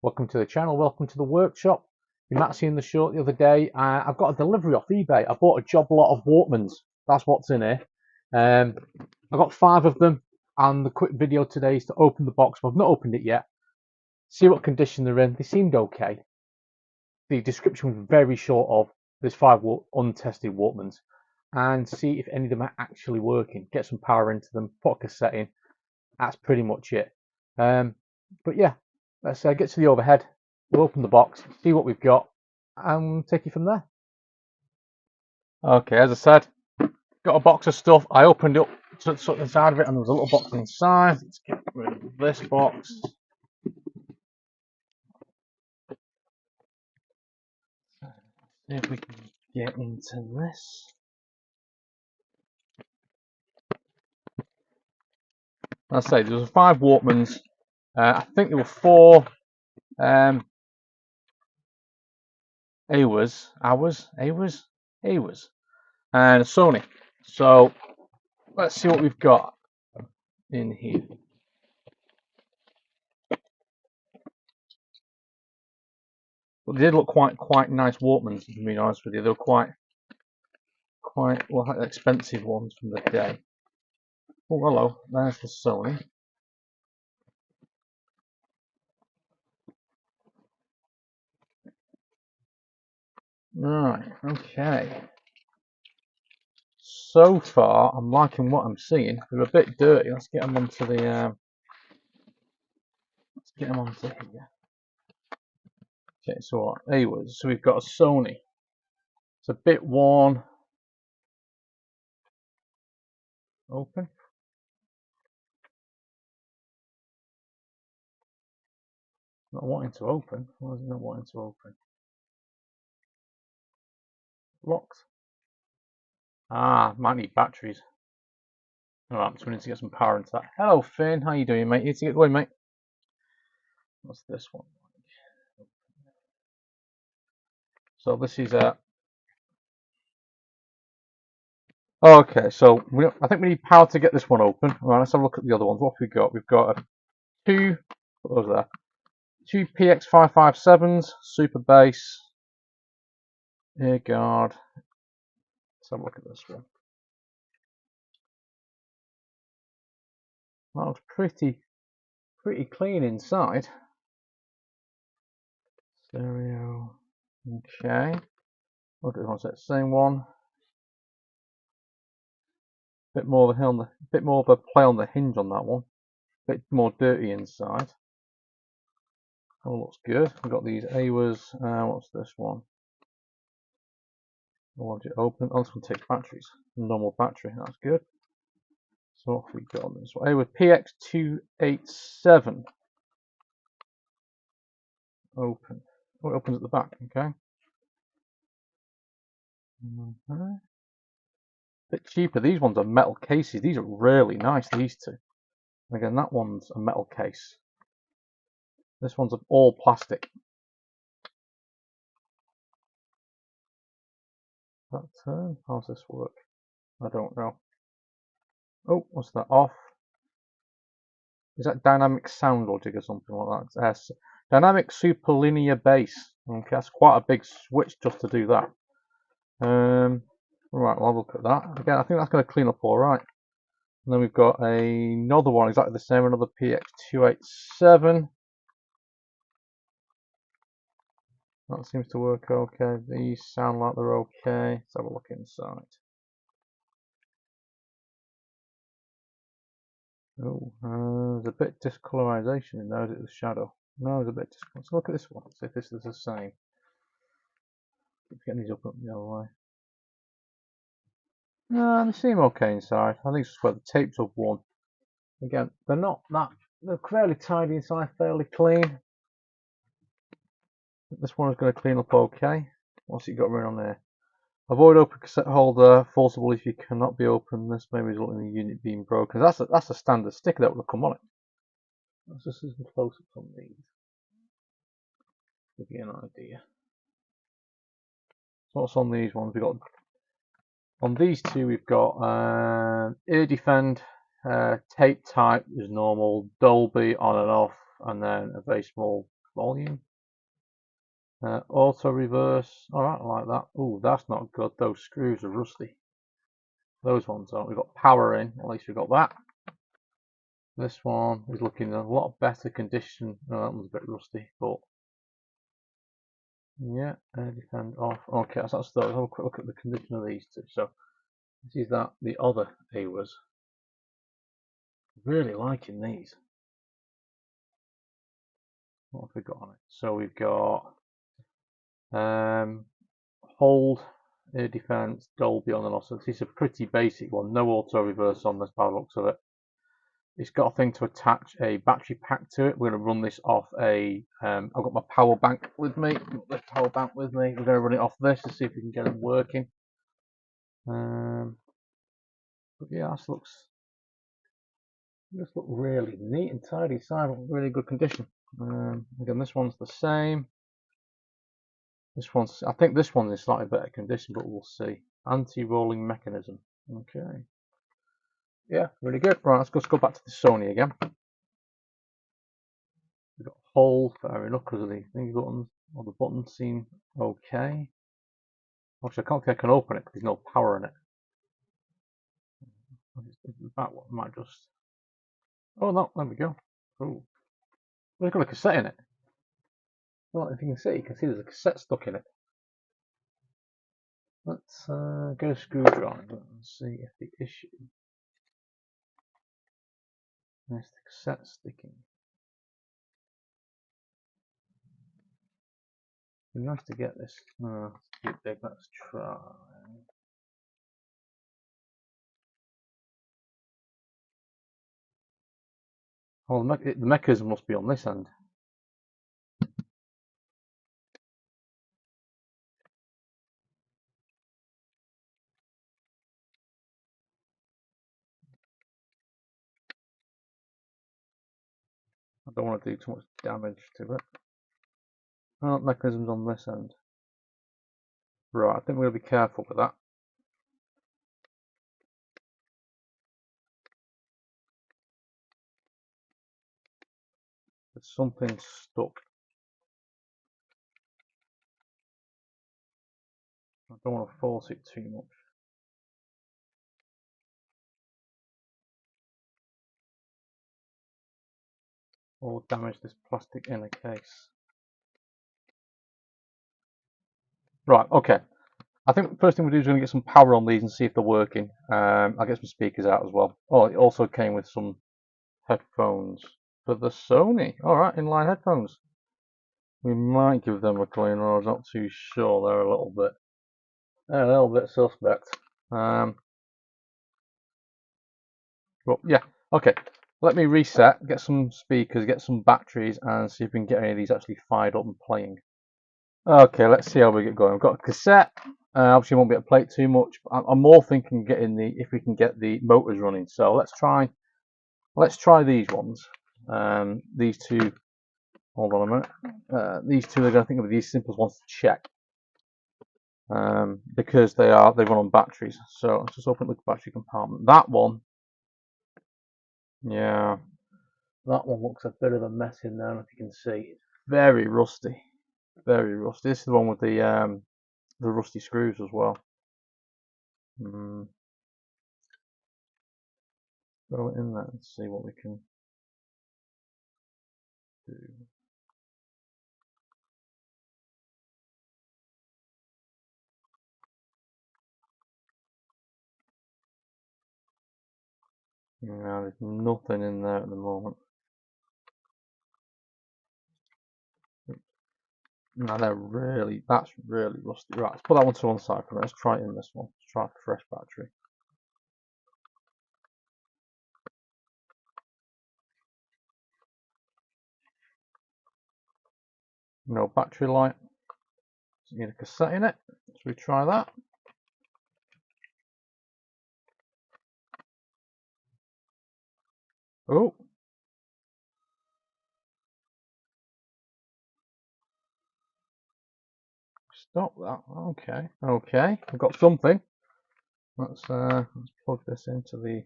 Welcome to the channel, welcome to the workshop. You might have seen the short the other day. I've got a delivery off eBay. I bought a job lot of Walkmans. That's what's in here. I got 5 of them, and the quick video today is to open the box. I've not opened it yet. See what condition they're in. They seemed okay. The description was very short of there's 5 untested Walkmans, and see if any of them are actually working. Get some power into them, put a cassette in. That's pretty much it. But yeah, let's get to the overhead. We'll open the box, see what we've got, and take it from there. Okay, as I said, got a box of stuff. I opened up to the side of it, and there was a little box inside. Let's get rid of this box. See if we can get into this. As I say, there was 5 Walkmans. I think there were 4 Aiwas, and a Sony. So let's see what we've got in here. But they did look quite nice Walkmans, to be honest with you. They were quite well, expensive ones from the day. Oh, hello, there's the Sony. Right, okay. So far, I'm liking what I'm seeing. They're a bit dirty. Let's get them onto the. Let's get them onto here. Okay, so what? Aiwa. So we've got a Sony. It's a bit worn. Open. Not wanting to open. Why is it not wanting to open? Locked. Ah, might need batteries. Alright, so we need to get some power into that. Hello, Finn. How you doing, mate? You need to get going, mate. What's this one? So this is a. Okay, so I think we need power to get this one open. Right, let's have a look at the other ones. What have we got? We've got a 2. What was there? 2 PX557s, super bass, ear guard. Let's have a look at this one. That was pretty clean inside. Stereo. Okay. Look at the same one. Bit more of a play on the hinge on that one. Bit more dirty inside. Oh, looks good. We've got these Aiwas. What's this one? I want it open. Oh, this one takes batteries. Normal battery. That's good. So what have we got on this one? Aiwa PX287. Open. Oh, it opens at the back. Okay. Bit cheaper. These ones are metal cases. These are really nice. These two. Again, that one's a metal case. This one's all plastic. That turn. How's this work? I don't know. Oh, what's that? Off. Is that dynamic sound logic or something like that? Dynamic superlinear bass. Okay, that's quite a big switch just to do that. Right, well, I'll look at that. Again, I think that's going to clean up all right. And then we've got another one exactly the same, another PX287. That seems to work okay. These sound like they're okay. Let's have a look inside. Oh, there's a bit of discolorization in there. Is it the shadow? No, there's a bit. Let's look at this one. See if this is the same. Keep getting these up the other way. No, they seem okay inside. I think it's just where the tapes are worn. Again, they're not that. They're fairly tidy inside, fairly clean. This one is going to clean up okay. What's it got running on there? Avoid open cassette holder. Forcible if you cannot be opened. This may result in the unit being broken. That's a standard sticker that would come on it. Let's just see some close-ups on these. Give you an idea. So what's on these ones? We got on these two. We've got ear defend, tape type is normal, Dolby on and off, and then a very small volume. Auto reverse. Alright, I like that. Ooh, that's not good. Those screws are rusty. Those ones aren't. We've got power in. At least we've got that. This one is looking in a lot better condition. Oh, that one's a bit rusty, but yeah, defend off. Okay, so let's have a quick look at the condition of these two. So this is that the other Aiwas. Really liking these. What have we got on it? So we've got hold, air defense, Dolby on and off. So this is a pretty basic one. No auto reverse on this by the looks of it. It's got a thing to attach a battery pack to it. We're going to run this off a. I've got my power bank with me. This power bank with me. We're going to run it off this to see if we can get it working. But yeah, this looks really neat and tidy. Side, really good condition. Again, this one's the same. This one's. I think this one is slightly better condition, but we'll see. Anti-rolling mechanism. Okay. Yeah, really good. Right, let's go back to the Sony again. We've got hold, fair enough, because of the thingy buttons. All the buttons seem okay. Actually, I can't think I can open it because there's no power in it. That one might just. Oh no, there we go. Oh, there's got a cassette in it. Well, if you can see there's a cassette stuck in it. Let's get a screwdriver and see if the issue is the cassette sticking. It'd be nice to get this. No, it's too big. Let's try. Oh, the mechanism must be on this end. I don't want to do too much damage to it. Oh, the mechanism's on this end. Right, I think we're going to be careful with that. There's something stuck. I don't want to force it too much. Or damage this plastic inner case. Right, okay. I think the first thing we do is going to get some power on these and see if they're working. I'll get some speakers out as well. Oh, it also came with some headphones for the Sony. Alright, inline headphones. We might give them a clean, or I'm not too sure. They're a little bit suspect. But yeah, okay. Let me reset, get some speakers, get some batteries, and see if we can get any of these actually fired up and playing. Okay, let's see how we get going. We've got a cassette. Obviously, won't be able to play it too much. But I'm more thinking getting if we can get the motors running. So let's try these ones. These two. Hold on a minute. These two are going to think of the simplest ones to check. Because they run on batteries. So let's just open the battery compartment. That one. Yeah. That one looks a bit of a mess in there, if you can see. It's very rusty. Very rusty. This is the one with the rusty screws as well. Throw it in there and see what we can do. No, there's nothing in there at the moment. No, that's really rusty. Right, let's put that one to one side for a minute. Let's try it in this one. Let's try a fresh battery. No battery light. So you need a cassette in it. So we try that. Oh. Stop that. Okay. Okay. We've got something. Let's plug this into the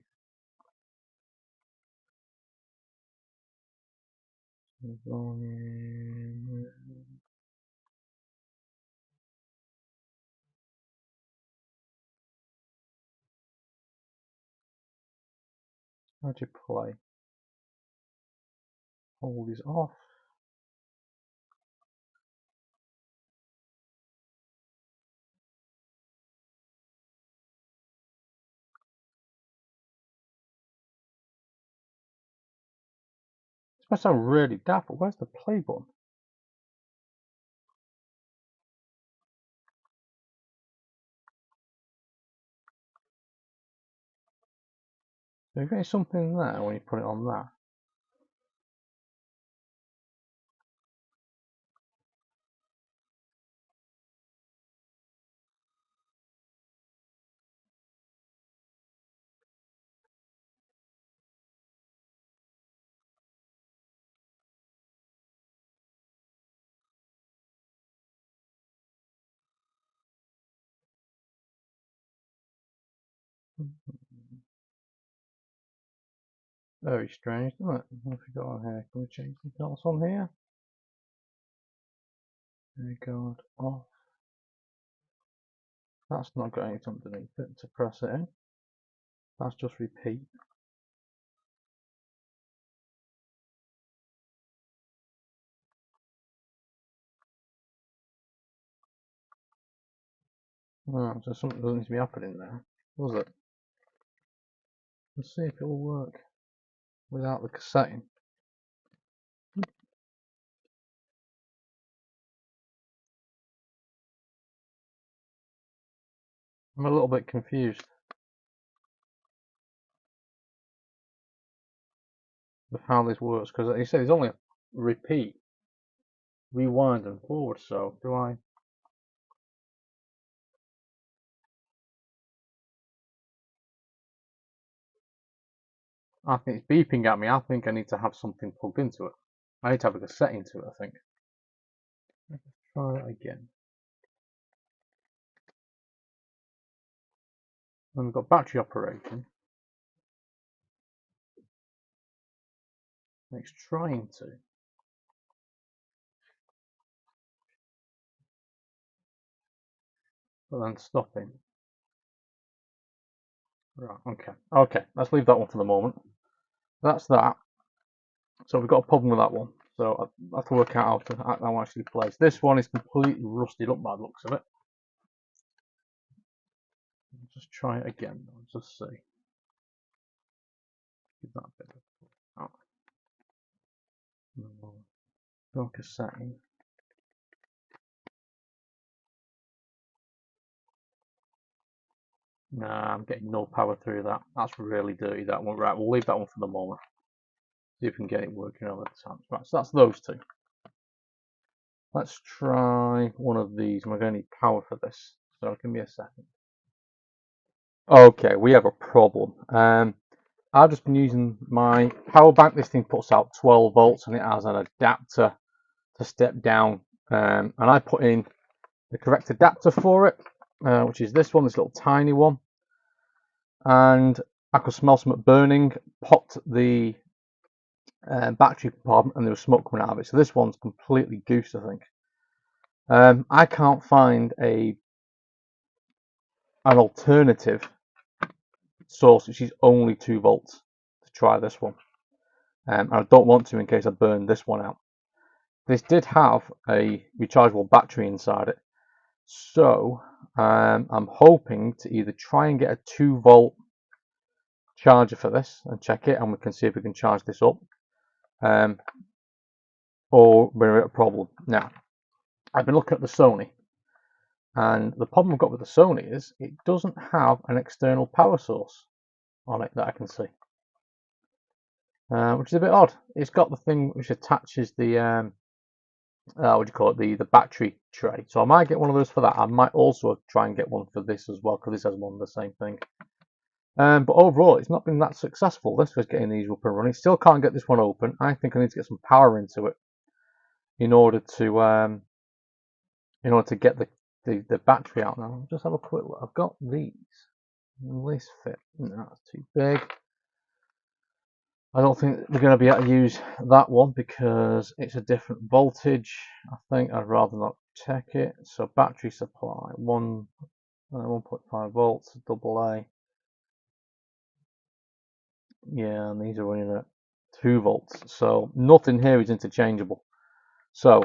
volume. How do you play? Hold is off. This must sound really daft, but where's the play button? So you're getting something there when you put it on that. Very strange, isn't it? What have we got on here? Can we change anything else on here? Record off. That's not got anything underneath it to press it in. That's just repeat. Oh, so something doesn't need to be happening there, does it? Let's see if it will work without the cassette in. I'm a little bit confused with how this works because he said it's only a repeat, rewind and forward. So do I? I think it's beeping at me. I think I need to have something plugged into it. I need to have a cassette into it, I think. Let's try it again. And we've got battery operating. It's trying to. But then stopping. Right, okay. Okay, let's leave that one for the moment. That's that. So we've got a problem with that one. So I have to work out how actually plays. This one is completely rusted up by the looks of it. Just try it again. Just see. Give that a bit of go cassette in. Nah, I'm getting no power through that. That's really dirty, that one. Right, we'll leave that one for the moment. See if we can get it working over the time. Right, so that's those two. Let's try one of these. We're going to need power for this. So give me a second. Okay, we have a problem. I've just been using my power bank. This thing puts out 12 volts and it has an adapter to step down. And I put in the correct adapter for it, which is this one, this little tiny one. And I could smell something burning, popped the battery compartment, and there was smoke coming out of it. So this one's completely goosed, I think. I can't find an alternative source which is only 2 volts to try this one. And I don't want to in case I burn this one out. This did have a rechargeable battery inside it, so I'm hoping to either try and get a 2-volt charger for this and check it, and we can see if we can charge this up, or we're at a problem. Now, I've been looking at the Sony, and the problem I've got with the Sony is it doesn't have an external power source on it that I can see, which is a bit odd. It's got the thing which attaches the what do you call it, the battery tray. So I might get one of those for that. I might also try and get one for this as well, because this has one of the same thing. But overall, it's not been that successful. This was getting these up and running. Still can't get this one open. I think I need to get some power into it in order to get the battery out. Now, just have a quick look. I've got these. Will this fit? No, that's too big. I don't think we're going to be able to use that one because it's a different voltage. I think I'd rather not check it. So battery supply, 1.5 volts, AA. Yeah, and these are running at 2 volts, so nothing here is interchangeable. So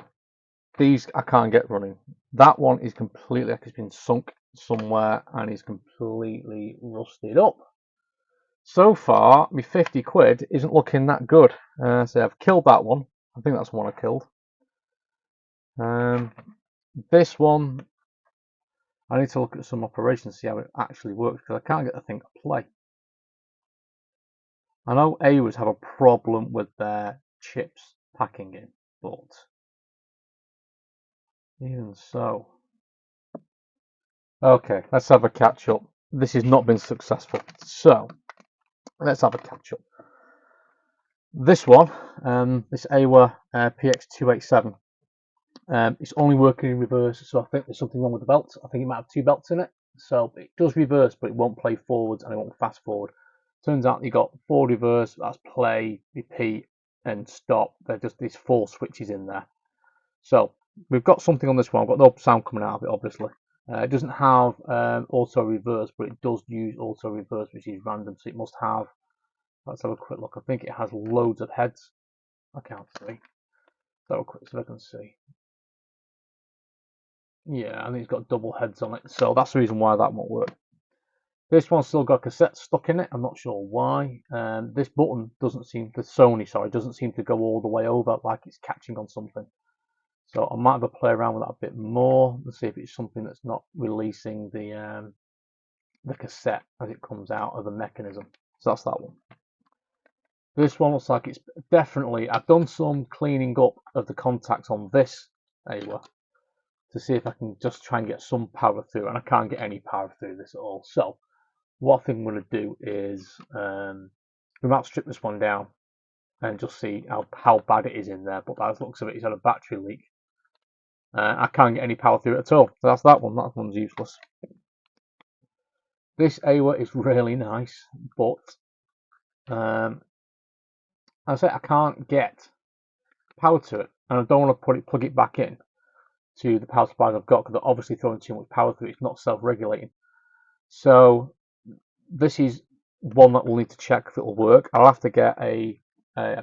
these I can't get running. That one is completely like it's been sunk somewhere and is completely rusted up. So far, my 50 quid isn't looking that good. So I've killed that one. I think that's the one I killed. This one, I need to look at some operations to see how it actually works because I can't get the thing to play. I know Aiwas have a problem with their chips packing in, but even so. Okay, let's have a catch up. This has not been successful, so let's have a catch up. This one, this Aiwa PX287, it's only working in reverse, so I think there's something wrong with the belt. I think it might have 2 belts in it, so it does reverse, but it won't play forwards and it won't fast forward. Turns out you got forward reverse, that's play, repeat, and stop. They're just these 4 switches in there. So we've got something on this one. I've got no sound coming out of it, obviously. It doesn't have auto reverse, but it does use auto reverse, which is random. So it must have. Let's have a quick look. I think it has loads of heads. I can't see. Let's have a quick so I can see. Yeah, I think it's got double heads on it, so that's the reason why that won't work. This one's still got a cassette stuck in it. I'm not sure why. This button doesn't seem, the Sony, sorry, doesn't seem to go all the way over, like it's catching on something. So I might have to play around with that a bit more and see if it's something that's not releasing the cassette as it comes out of the mechanism. So that's that one. This one looks like it's definitely, I've done some cleaning up of the contacts on this Aiwa to see if I can just try and get some power through, and I can't get any power through this at all. So what I think I'm going to do is we might strip this one down and just see how bad it is in there. But by the looks of it, it's had a battery leak. I can't get any power through it at all. So that's that one. That one's useless. This Aiwa is really nice, but I say I can't get power to it, and I don't want to plug it back in to the power supplies I've got because they're obviously throwing too much power through it. It's not self-regulating. So this is one that we'll need to check if it will work. I'll have to get a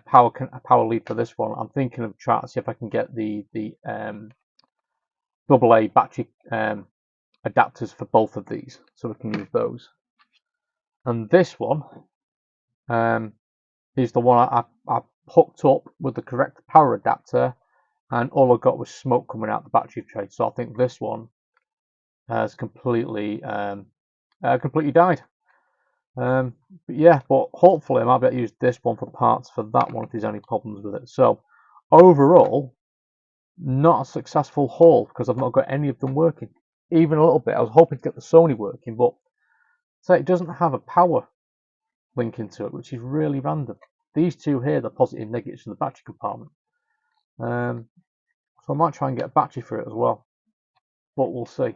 power lead for this one. I'm thinking of trying to see if I can get the AA battery adapters for both of these, so we can use those. And this one is the one I hooked up with the correct power adapter, and all I got was smoke coming out the battery tray. So I think this one has completely died. But yeah, but hopefully I might be able to use this one for parts for that one if there's any problems with it. So overall, not a successful haul because I've not got any of them working, even a little bit. I was hoping to get the Sony working, but so it doesn't have a power link into it, which is really random. These two here, the positive and negatives in the battery compartment. So I might try and get a battery for it as well, but we'll see.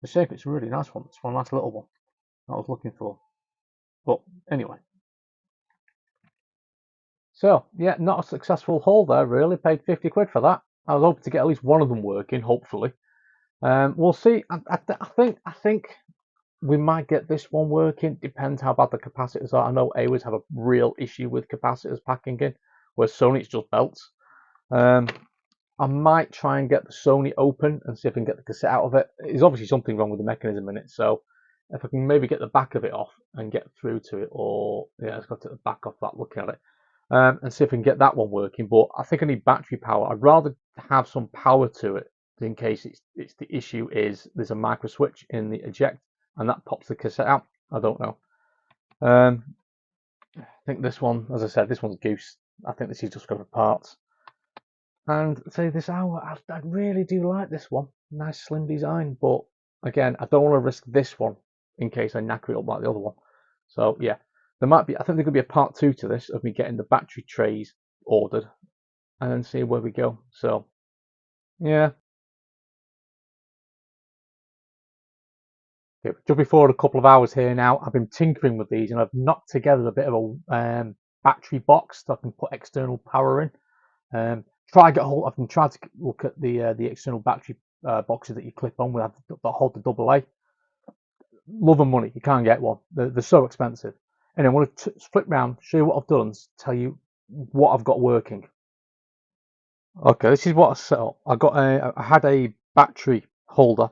The shape, it's a really nice one. It's one nice little one I was looking for. But anyway. So, yeah, not a successful haul there, really. Paid 50 quid for that. I was hoping to get at least one of them working, hopefully. We'll see. I think we might get this one working. Depends how bad the capacitors are. I know Aiwas have a real issue with capacitors packing in, whereas Sony, it's just belts. I might try and get the Sony open and see if I can get the cassette out of it. There's obviously something wrong with the mechanism in it, so if I can maybe get the back of it off and get through to it, or yeah, let's go to the back off that, looking at it, and see if I can get that one working. But I think I need battery power. I'd rather have some power to it in case it's the issue is there's a micro switch in the eject and that pops the cassette out. I don't know. I think this one, as I said, this one's goose. I think this is just going for parts. And say this Aiwa, I really do like this one. Nice slim design, but again, I don't want to risk this one in case I knacker it up like the other one. So yeah, there might be. I think there could be a part 2 to this of me getting the battery trays ordered, and then see where we go. So yeah. Okay, just before a couple of hours here now, I've been tinkering with these, and I've knocked together a bit of a battery box so I can put external power in. Try get hold. I've been trying to look at the external battery boxes that you clip on with that hold the AA. Love and money. You can't get one. They're so expensive. And I want to flip round, show you what I've done, and tell you what I've got working. Okay, this is what I set up. I had a battery holder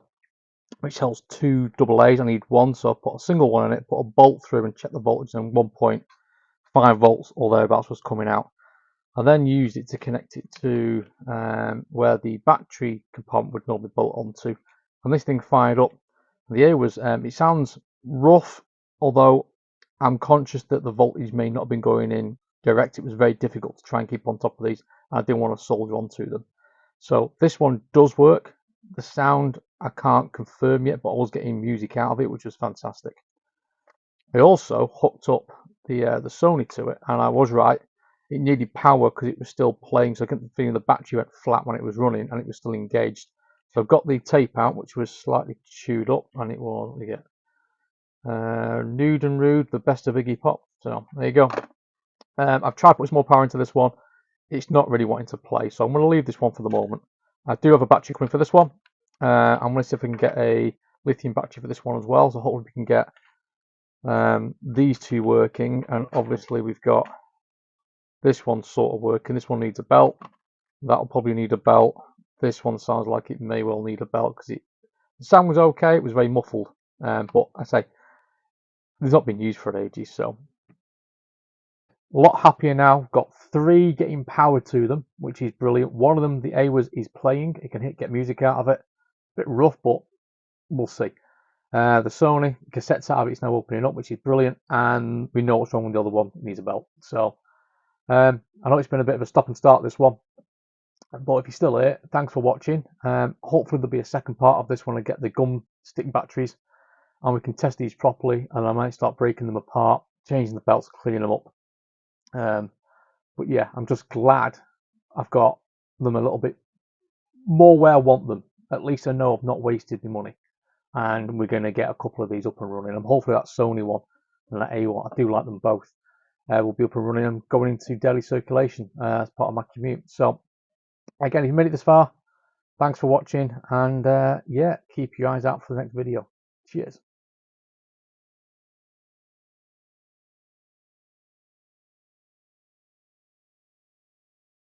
which holds two AA's. I need one, so I put a single one in it, put a bolt through and check the voltage, and 1.5 volts or thereabouts was coming out. I then used it to connect it to where the battery compartment would normally bolt onto, and this thing fired up. The Aiwas, it sounds rough, although I'm conscious that the voltage may not have been going in direct. It was very difficult to try and keep on top of these, and I didn't want to solder onto them. So this one does work. The sound I can't confirm yet, but I was getting music out of it, which was fantastic. I also hooked up the Sony to it, and I was right. It needed power because it was still playing, so I couldn't feel the battery went flat when it was running, and it was still engaged. So I've got the tape out, which was slightly chewed up, and it was Nude and Rude, the best of Iggy Pop. So there you go. I've tried to put some more power into this one. It's not really wanting to play, so I'm going to leave this one for the moment. I do have a battery coming for this one. I'm going to see if we can get a lithium battery for this one as well, so hopefully we can get these two working, and obviously we've got this one sort of working. This one needs a belt. That'll probably need a belt. This one sounds like it may well need a belt because the sound was okay. It was very muffled, but I say it's not been used for ages, so a lot happier now. Got three getting power to them, which is brilliant. One of them, the Aiwas, is playing. It can get music out of it. A bit rough, but we'll see. The Sony cassettes out of it's now opening up, which is brilliant, and we know what's wrong with the other one. It needs a belt. So I know it's been a bit of a stop and start this one, but if you're still here, thanks for watching. Hopefully there'll be a second part of this when I get the gum stick batteries and we can test these properly, and I might start breaking them apart, changing the belts, cleaning them up. But yeah, I'm just glad I've got them a little bit more where I want them. At least I know I've not wasted my money, and we're going to get a couple of these up and running. And hopefully that Sony one and that Aiwa one, I do like them both, will be up and running and going into daily circulation as part of my commute. So again, if you made it this far, thanks for watching, and yeah, keep your eyes out for the next video. Cheers.